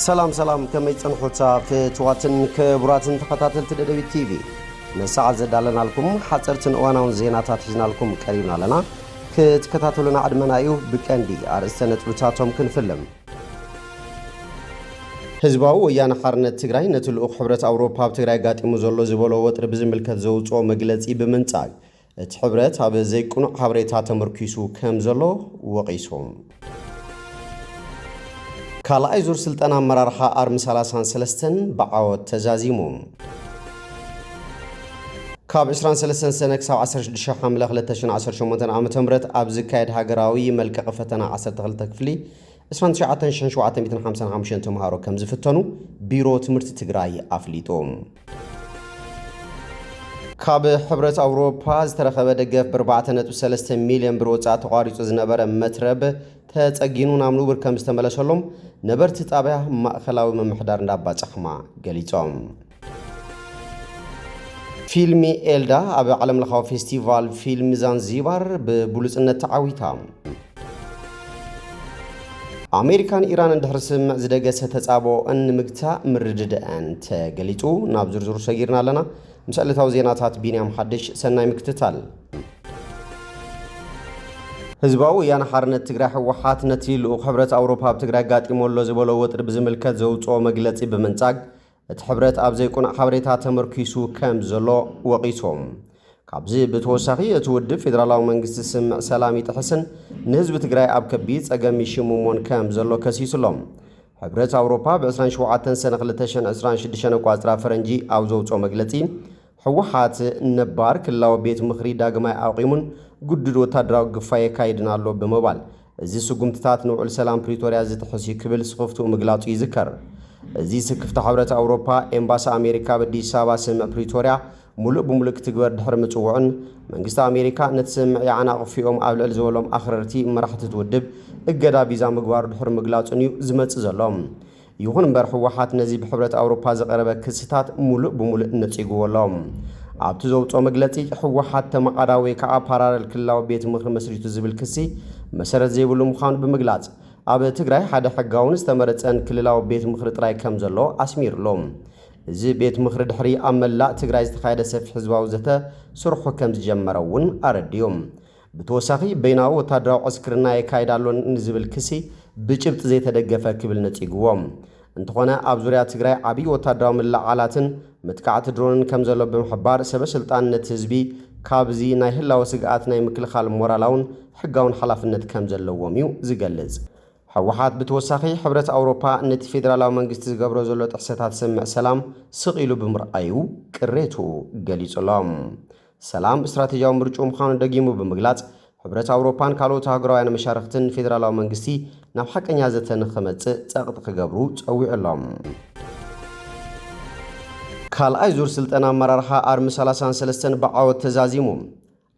سلام كما يتصنحوا فتواتن كبراتن تخطاتل تدبي تي في نساعد زدالنا لكم حصرتن اواناون زيناتات حزنا لكم قريبنا لنا كتكتاتلنا عدمنايو بكندي ارستنت بتاتهم كنفلم حزباو ويان حرنت تግራይ ነትልኡኽ ሕብረት አውሮፓ ትግራይ ጋጢሙ ዘሎ ዝበሎ ወጥሪ ብዝምልከት ዘውጾ መግለጺ ብምንጻግ እቲ ሕብረት ኣብ ዘይቁኑዕ ሓበሬታ ተመርኪሱ ከም ዘሎ ወቂሶም ካልኣይ ዙር ስልጠና አመራርሓ አርሚ 33 በዓወት ተዛዚሞም ካብ 23 ሰነ ክሳብ 16 ሐምለ 2018 ዓ.ም ኣብ ዝካየድ ሃገራዊ መልቀቕ ፈተና 12 ክፍሊ 29,755 ተማሃሮ ከም ዝፍተኑ ቢሮ ትምህርቲ ትግራይ ኣፍሊጦም ካብ ሕብረት አውሮፓ ዝተረኸበ ደገፍ ብ4.3 ሚልዮን ብር ወጻእ ተቋሪጹ ዝነበረ መትረብ ተጸጊኑ ናብ ንቡር ከም ዝተመለሰሎም ነበርቲ ጣብያ ማእኸላዊ መምሕዳር እንዳባጻሕማ ገሊጾም ፊልሚ ኤልዳ ኣብ ዓለም ለኻዊ ፌስቲቫል ፊልም ዛንዚባር ብብሉጽነት ተዓዊታ አሜሪካን ኢራን እንደርስም ዝደገሰ ተጻቦ እንምግታ ምርድድአን ተገሊጹ ናብ ዝርዝሩ ሰጊርና ኣለና ምስዕለታው ዜናታት ቢንያም ሓድሽ ሰናይ ምክትታል ህዝባው ወያነ ሓርነት ትግራይ ህወሓት ነቲ ልኡኽ ሕብረት አውሮፓ ኣብ ትግራይ ጋጢሞሎ ዝበሎ ወጥሪ ብዝምልከት ዘውጾ መግለጺ ብምንጻግ እቲ ሕብረት ኣብ ዘይቁኑዕ ሓበሬታ ተመርኪሱ ከም ዘሎ ወቂሶም ካብዚ ብተወሳኺ እቲ ውድብ ፌደራላዊ መንግስቲ ስምዕ ሰላም ይጥሕስን ንህዝቢ ትግራይ ኣብ ከቢድ ጸገም ይሽምሞን ከም ዘሎ ከሲስሎም ሕብረት አውሮፓ ብ27 ሰነ 2026 ቋጽራ ፈረንጂ ኣብ ዘውጾ መግለጺ ህወሓት ነባር ክልላዊ ቤት ምኽሪ ዳግማይ ኣቂሙን ጉድድ ወታደራዊ ግፋይ የካይድን ኣሎ ብምባል እዚ ስጉምትታት ንውዕል ሰላም ፕሪቶሪያ ዝጥሕስ ክብል ጽሑፍቱ ምግላጹ ይዝከር እዚ ስክፍቲ ሕብረት አውሮፓ ኤምባሲ አሜሪካ በአዲስ አበባ ስምዕ ፕሪቶሪያ ሙሉእ ብሙሉእ ክትግበር ድሕሪ ምጽውዕን መንግስቲ አሜሪካ ነቲ ስምዕ ያዕናቕፊኦም ኣብ ልዕሊ ዝበሎም ኣኽረርቲ መራሕቲ ትውድብ እገዳ ቪዛ ምግባሩ ድሕሪ ምግላጹን እዩ ዝመጽእ ዘሎ ይኹን እምበር ህወሓት ነዚ ብሕብረት አውሮፓ ዘቐረበ ክስታት ሙሉእ ብሙሉእ ነጺግዎ ኣሎ ኣብቲ ዘውጾ መግለጺ ህወሓት ተመቓዳዊ ከዓ ፓራሌል ክልላዊ ቤት ምኽሪ መስሪቱ ዝብል ክሲ መሰረት ዘይብሉ ምዃኑ ብምግላጽ ኣብ ትግራይ ሓደ ሕጋውን ዝተመረጸን ክልላዊ ቤት ምኽሪ ጥራይ ከም ዘሎ ኣስሚሩሎም እዚ ቤት ምኽሪ ድሕሪ ኣብ መላእ ትግራይ ዝተኻየደ ሰፊሕ ህዝባዊ ዘተ ስርሑ ከም ዝጀመረ እውን ኣረድዮም ብተወሳኺ በይናዊ ወታደራዊ ዕስክርና የካይዳሎን ንዝብል ክሲ ብጭብጥ ዘይተደገፈ ክብል ነጺግዎም እንተኾነ ኣብ ዙርያ ትግራይ ዓብዪ ወታደራዊ ምልዕዓላትን ምትካዕቲ ድሮንን ከም ዘሎ ብምሕባር ሰበስልጣን ነቲ ህዝቢ ካብዚ ናይ ህላዊ ስግኣት ናይ ምክልኻል ሞራላውን ሕጋውን ሓላፍነት ከም ዘለዎም እዩ ዝገልጽ ህወሓት ብተወሳኺ ሕብረት አውሮፓ ነቲ ፌደራላዊ መንግስቲ ዝገብሮ ዘሎ ጥሕሰታት ስምዕ ሰላም ስቂሉ ብምርኣዩ ቅሬቱ ገሊጹሎም ሰላም እስትራቴጂያዊ ምርጫ ምዃኑ ደጊሙ ብምግላጽ ሕብረት አውሮፓን ካልኦት ሃገራውያን መሻርክትን ፌደራላዊ መንግስቲ ናብ ሓቀኛ ዘተ ንኽመጽእ ጸቕጢ ክገብሩ ጸዊዑሎም ካልኣይ ዙር ስልጠና አመራርሓ አርሚ 33 በዓወት ተዛዚሙ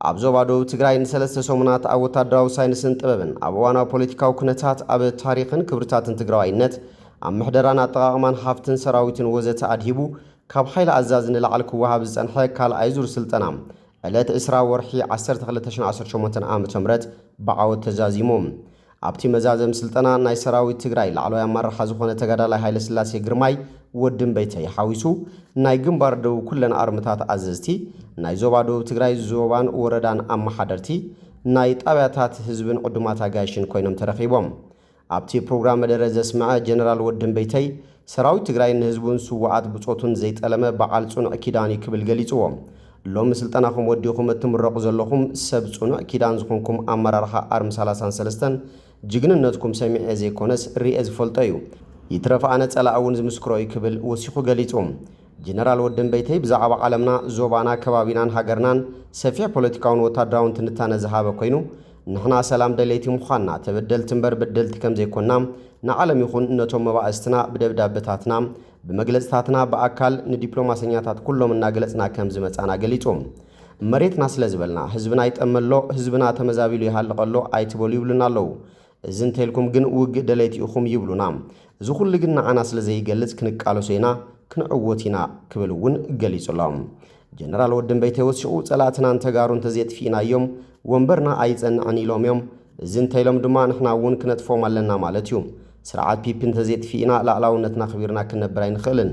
ኣብ ዞባ ደቡብ ትግራይ ንሰለስተ ሰሙናት ኣብ ወታደራዊ ሳይንስን ጥበብን ኣብ እዋናዊ ፖለቲካዊ ኩነታት ኣብ ታሪኽን ክብርታትን ትግራዋይነት ኣብ ምሕደራን ኣጠቓቕማን ሃፍትን ሰራዊትን ወዘተ ኣድሂቡ ካብ ሓይሊ ኣዛዝ ንላዕሊ ክወሃብ ዝጸንሐ ካልኣይ ዙር ስልጠና ዕለት 20 ወርሒ 12/2018 ዓ.ም በዓወት ተዛዚሞም ኣብቲ መዛዘም ስልጠና ናይ ሰራዊት ትግራይ ላዕለዋይ ኣመራርሓ ዝኾነ ተጋዳላይ ሃይለ ስላሴ ግርማይ ወድን በይተይ ሓዊሱ ናይ ግንባር ደቡብ ኩለን ኣርምታት ኣዘዝቲ ናይ ዞባ ደቡብ ትግራይ ዞባን ወረዳን ኣመሓደርቲ ናይ ጣብያታት ህዝብን ዕዱማት ኣጋይሽን ኮይኖም ተረኺቦም ኣብቲ ፕሮግራም መደረ ዘስምዐ ጀነራል ወድን በይተይ ሰራዊት ትግራይ ንህዝቡን ስዋዓት ብጾቱን ዘይጠለመ በዓል ጽኑዕ ኪዳን ክብል ገሊጽዎም ሎሚ ስልጠናኹም ወዲኹም እትምረቑ ዘለኹም ሰብ ጽኑዕ ኪዳን ዝኾንኩም ኣመራርሓ አርሚ 33 ጅግንነትኩም ሰሚዐ ዘይኮነስ ርኤ ዝፈልጦ እዩ ይትረፍ ኣነ ጸላእ እውን ዝምስክሮ ክብል ወሲኹ ገሊጾም ጀነራል ወድን በይተይ ብዛዕባ ዓለምና ዞባና ከባቢናን ሃገርናን ሰፊሕ ፖለቲካውን ወታደራውን ትንታነ ዝሃበ ኮይኑ ንሕና ሰላም ደለይቲ ምዃንና ተበደልቲ እምበር በደልቲ ከም ዘይኮንና ንዓለም ይኹን ነቶም መባእስትና ብደብዳቤታትና ብመግለጽታትና በኣካል ንዲፕሎማሰኛታት ኩሎም እናገለጽና ከም ዝመጻና ገሊጾም መሬትና ስለ ዝበልና ህዝብና ይጠመሎ ህዝብና ተመዛቢሉ ይሃልቀሎ ኣይትበሉ ይብሉና ኣለዉ እዚ እንተልኩም ግን ውግእ ደለይቲ ኢኹም ይብሉና እዚ ኩሉ ግን ንዓና ስለ ዘይገልጽ ክንቃለሶ ኢና ክንዕወት ኢና ክብል እውን ገሊጹሎም ጀነራል ወድን በይተይ ወሲዑ ጸላእትና እንተጋሩን ተዘይጥፊናዮም ወንበርና ኣይጸንዕን ኢሎም እዮም እዚ እንተኢሎም ድማ ንሕና እውን ክነጥፎም ኣለና ማለት እዩ ስርዓት ፒፒን ተዘይት ፊና ላዕላውነትና ክቢርና ክነብር አይንኽልን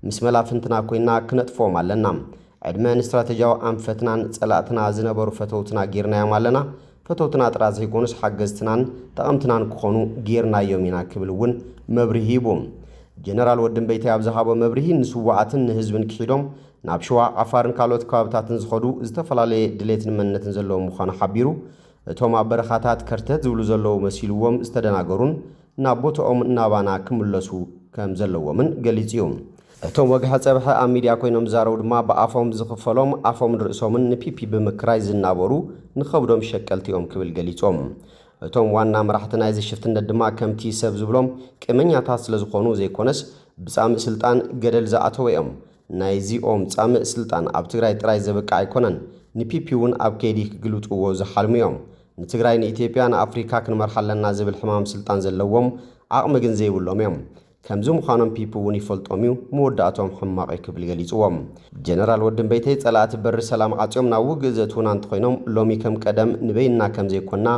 ምስ መላፍንትና ኮይና ክነጥፎም ኣለና ዕድመን ስትራቴጂያዊ አንፈትናን ጸላእትና ዝነበሩ ፈተውትና ጌርናዮም ኣለና ፈተውትና ጥራዝ ዘይኮኑስ ሓገዝትናን ጠቐምትናን ክኾኑ ጌርናዮም ኢና ክብልውን መብርሂ ሂቦም ጀነራል ወድን በይተ ያብዛሃቦ መብርሂ ንስዋዓትን ንህዝብን ክሒዶም ናብ ሸዋ ዓፋርን ካልኦት ከባብታትን ዝኸዱ ዝተፈላለየ ድሌትን መንነትን ዘለዎም ምዃኑ ሓቢሩ እቶም ኣብ በረኻታት ከርተት ዝብሉ ዘለዉ መሲልዎም ዝተደናገሩን ናብ ቦታኦም እናባና ክምለሱ ከም ዘለዎምን ገሊጹ እዮም እቶም ወግሐ ጸብሐ ኣብ ሚድያ ኮይኖም ዛረው ድማ ብኣፎም ዝኽፈሎም ኣፎም ርእሶምን ንፒፒ ብምክራይ ዝናበሩ ንኸብዶም ሸቀልቲኦም ክብል ገሊጾም እቶም ዋና መራሕቲ ናይ ዝሽፍትነት ድማ ከምቲ ሰብ ዝብሎም ቅመኛታት ስለ ዝኾኑ ዘይኮነስ ብጻምእ ስልጣን ገደል ዝኣተው እዮም ናይዚኦም ጻምእ ስልጣን ኣብ ትግራይ ጥራይ ዘበቃ ኣይኮነን ንፒፒ እውን ኣብ ከይዲ ክግልጥዎ ዝሓልሙ እዮም ንትግራይ ንኢትዮጵያ ንኣፍሪካ ክንመርሓ ኣለና ዝብል ሕማም ስልጣን ዘለዎም ዓቕሚ ግን ዘይብሎም እዮም ከምዚ ምዃኖም ፒፒ እውን ይፈልጦም እዩ መወዳእቶም ሕማቕ ክብል ገሊጽዎም ጀነራል ወድን በይተይ ጸላእቲ በሪ ሰላም ዓጽዮም ናብ ውግእ ዘትውና እንትኾይኖም ሎሚ ከም ቀደም ንበይና ከም ዘይኮንና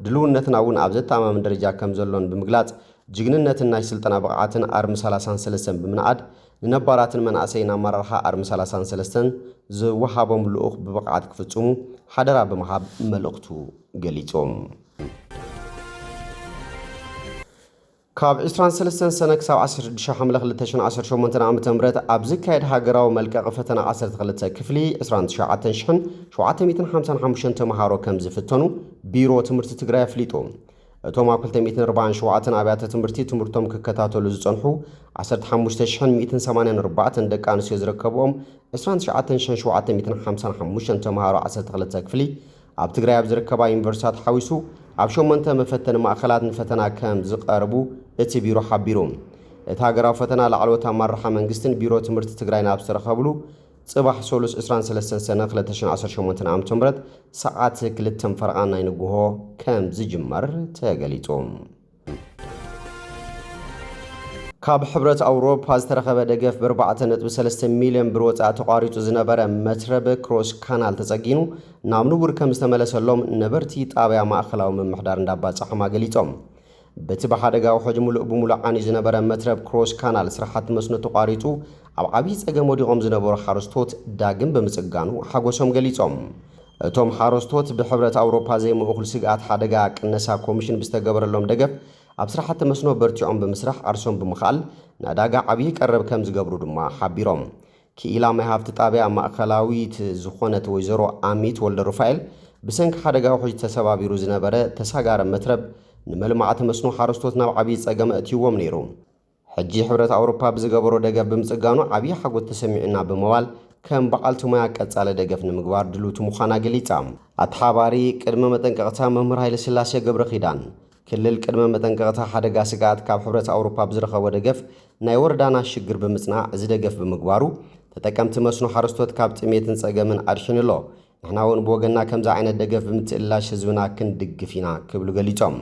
ድልውነትና እውን ኣብ ዘተማምን ደረጃ ከም ዘሎን ብምግላጽ ጅግንነትን ናይ ስልጠና ብቕዓትን ኣርሚ 33 ብምንዓድ ንነባራትን መናእሰይን ኣመራርሓ ኣርሚ 33 ዝወሃቦም ልኡኽ ብብቕዓት ክፍጽሙ ሓደራ ብምሃብ መልእኽቱ ገሊጾም ካብ 23 ሰነ ክሳብ 16 ሓምለ 2018 ዓ.ም ኣብ ዝካየድ ሃገራዊ መልቀቂ ፈተና 12 ክፍሊ 29755 ተምሃሮ ከም ዝፍተኑ ቢሮ ትምህርቲ ትግራይ ኣፍሊጡ እቶም ኣብ 247 ኣብያተ ትምህርቲ ትምህርቶም ክከታተሉ ዝጸንሑ 15184 ደቂ ኣንስትዮ ዝርከብዎም 29755 ተምሃሮ 12 ክፍሊ ኣብ ትግራይ ኣብ ዝርከባ ዩኒቨርሲቲታት ሓዊሱ ኣብ 8 መፈተኒ ማእከላት ንፈተና ከም ዝቐርቡ እቲ ቢሮ ሓቢሩ እቲ ሃገራዊ ፈተና ላዕለዎት ኣመራርሓ መንግስትን ቢሮ ትምህርቲ ትግራይ ናብ ዝተረኸብሉ ጽባሕ 23 ሰነ 2018 ዓ.ም ሰዓት 2 ፈርቓን ናይ ንግሆ ከም ዝጅመር ተገሊጹ ካብ ሕብረት ኣውሮፓ ዝተረኸበ ደገፍ ብ4.3 ሚልዮን ብር ወጻኢ ተቋሪጹ ዝነበረ መትረብ ክሮስ ካናል ተጸጊኑ ናብ ንቡር ከም ዝተመለሰሎም ነበርቲ ጣብያ ማእኸላዊ ምምሕዳር እንዳባጻሕማ ገሊጾም በቲ ብሓደጋ ውሕጅ ሙሉእ ብሙሉእ ዓኒ ዝነበረ መትረብ ክሮስ ካናል ስራሕቲ መስኖ ተቋሪጹ ኣብ ዓብዪ ጸገም ወዲቖም ዝነበሩ ሓረስቶት ዳግም ብምጽጋኑ ሓጎሶም ገሊጾም እቶም ሓረስቶት ብሕብረት ኣውሮፓ ዘይምእኹል ስግኣት ሓደጋ ቅነሳ ኮሚሽን ብዝተገበረሎም ደገፍ ኣብ ስራሕቲ መስኖ በርቲዖም ብምስራሕ ኣርሶም ብምኻል ናዳጋ ዓብዪ ቀረብ ከም ዝገብሩ ድማ ሓቢሮም ክኢላ ማይ ሃፍቲ ጣብያ ማእከላዊት ዝኾነት ወይዘሮ ኣሚት ወልደ ሩፋኤል ብሰንኪ ሓደጋ ውሕጅ ተሰባቢሩ ዝነበረ ተሳጋረ መትረብ ንመልማዕቲ መስኖ ሓረስቶት ናብ ዓብዪ ጸገም እትይዎም ነይሩ ሕጂ ሕብረት ኣውሮፓ ብዝገበሮ ደገፍ ብምጽጋኑ ዓብዪ ሓጎስ ተሰሚዑና ብምባል ከም በዓልቲ ሞያ ቀጻለ ደገፍ ንምግባር ድልውቲ ምዃና ገሊጻ ኣተሓባሪ ቅድመ መጠንቀቕታ መምህር ሃይለ ስላሴ ገብረ ኺዳን ክልል ቅድመ መጠንቀቕታ ሓደጋ ስጋኣት ካብ ሕብረት ኣውሮፓ ብዝረኸቦ ደገፍ ናይ ወረዳና ሽግር ብምጽናዕ ዝደገፍ ብምግባሩ ተጠቀምቲ መስኖ ሓረስቶት ካብ ጥሜትን ጸገምን ኣድሕንሎ ንሕና እውን ብወገንና ከምዚ ዓይነት ደገፍ ብምትእላሽ ህዝብና ክንድግፍ ኢና ክብሉ ገሊጾም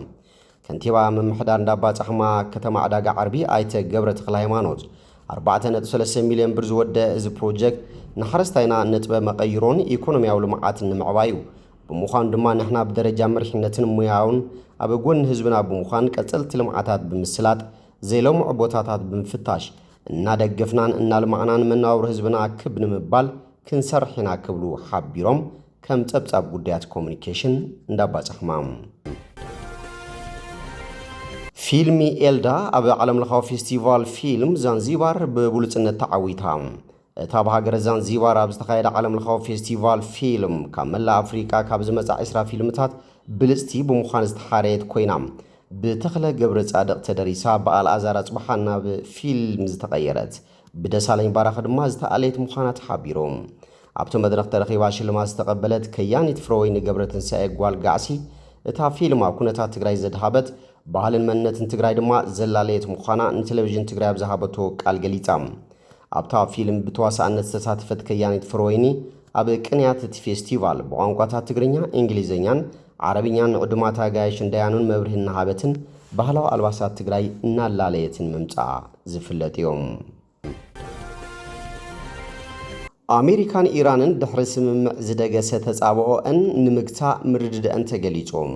ከንቲባ ምምሕዳር እንዳባጻሕማ ከተማ ዕዳጋ ዓርቢ ኣይተ ገብረ ተክለ ሃይማኖት 4.3 ሚልዮን ብር ዝወደአ እዚ ፕሮጀክት ንሓረስታይና ነጥበ መቐይሮን ኢኮኖሚያዊ ልምዓትን ንምዕባዩ ብምዃኑ ድማ ንሕና ብደረጃ መሪሕነትን ሙያውን ኣብ ጎን ህዝብና ብምዃን ቀጸልቲ ልምዓታት ብምስላጥ ዘይለምዑ ቦታታት ብምፍታሽ እናደገፍናን እናልማዕናን መነባብሮ ህዝብና ክብ ንምባል ክንሰርሕ ኢና ክብሉ ሓቢሮም ከም ጸብጻብ ጉዳያት ኮሙኒኬሽን እንዳባጻሕማ ፊልሚ ኤልዳ ኣብ ዓለም ለኻዊ ፌስቲቫል ፊልም ዛንዚባር ብብሉጽነት ተዓዊታ እታ ብሃገረ ዛንዚባር ኣብ ዝተኻየደ ዓለም ለኻዊ ፌስቲቫል ፊልም ካብ መላእ ኣፍሪካ ካብ ዝመጻ 20 ፊልምታት ብልጽቲ ብምዃን ዝተሓረየት ኮይና ብተኽለ ገብረ ጻድቕ ተደሪሳ ብኣልኣዛር ኣጽባሓ ናብ ፊልም ዝተቐየረት ብደሳለኝ ባራኸ ድማ ዝተኣለየት ምዃና ተሓቢሮም ኣብቲ መድረኽ ተረኺባ ሽልማት ዝተቐበለት ከያኒት ፍረወይኒ ገብረ ትንሳኤ ጓል ጋዕሲ እታ ፊልም ኣብ ኩነታት ትግራይ ዘድሃበት ባህልን መንነትን ትግራይ ድማ ዘላለየት ምዃና ንቴሌቪዥን ትግራይ ኣብ ዝሃበቶ ቃል ገሊጻ ኣብታ ፊልም ብተዋሳእነት ዝተሳተፈት ከያኒት ፍረወይኒ ኣብ ቅንያት እቲ ፌስቲቫል ብቋንቋታት ትግርኛ እንግሊዝኛን ዓረብኛን ዕዱማት ኣጋይሽን ዳያኑን መብርህን ናሃበትን ባህላዊ ኣልባሳት ትግራይ እናላለየትን ምምጻእ ዝፍለጥ እዮም ኣሜሪካን ኢራንን ድሕሪ ስምምዕ ዝደገሰ ተጻብኦአን ንምግታእ ምርድድአን ተገሊጾም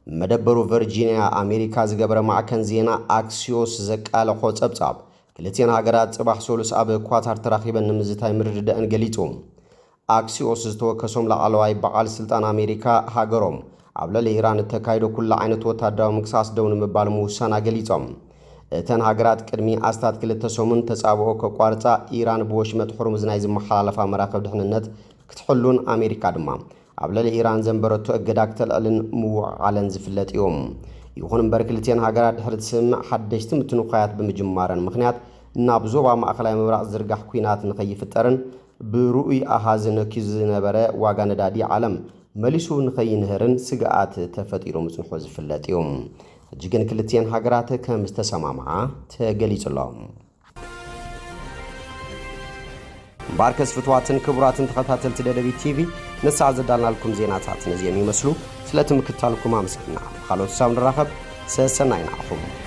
መደበሩ ቨርጂኒያ አሜሪካ ዝገበረ ማዕከን ዜና አክሲዮስ ዘቃለኾ ጸብጻብ ክልቲአን ሃገራት ጽባሕ ሶሉስ ኣብ ኳታር ተራኺበን ንምዝታይ ምርድዳእን ገሊጹ አክሲዮስ ዝተወከሶም ላዕለዋይ በዓል ስልጣን አሜሪካ ሃገሮም ኣብ ልዕሊ ኢራን ተካይዶ ኩሉ ዓይነት ወታደራዊ ምክሳስ ደው ንምባል ምውሳና ገሊጾም እተን ሃገራት ቅድሚ ኣስታት ክልተ ሰሙን ተጻብኦ ከቋርጻ ኢራን ብወሽመጥ ሕርሙዝ ናይ ዝመሓላለፋ መራኸብ ድሕንነት ክትሕሉን አሜሪካ ድማ ኣብ ልዕሊ ኢራን ዘንበረቶ እገዳ ክትልዕልን ምውዓለን ዝፍለጥ እዮም ይኹን እምበር ክልቲአን ሃገራት ድሕሪ ትስምዕ ሓደሽቲ ምትንኻያት ብምጅማረን ምኽንያት ናብ ዞባ ማእኸላይ ምብራቕ ዝርጋሕ ኩናት ንኸይፍጠርን ብሩኡይ ኣሃዝ ነኪዙ ዝነበረ ዋጋ ነዳዲ ዓለም መሊሱ ንኸይንህርን ስግኣት ተፈጢሩ ምጽንሖ ዝፍለጥ እዮም እጅግን ክልቲአን ሃገራት ከም ዝተሰማምዓ ተገሊጹሎም ባርከስ ፍትዋትን ክቡራትን ተኸታተልቲ ደደቢት ቲቪ ንሳዕ ዘዳልናልኩም ዜናታት ነዚኦም ይመስሉ ስለትምክታልኩም ኣመስግና ካልኦት ሳብ ንራኸብ ሰሰናይ ናኹም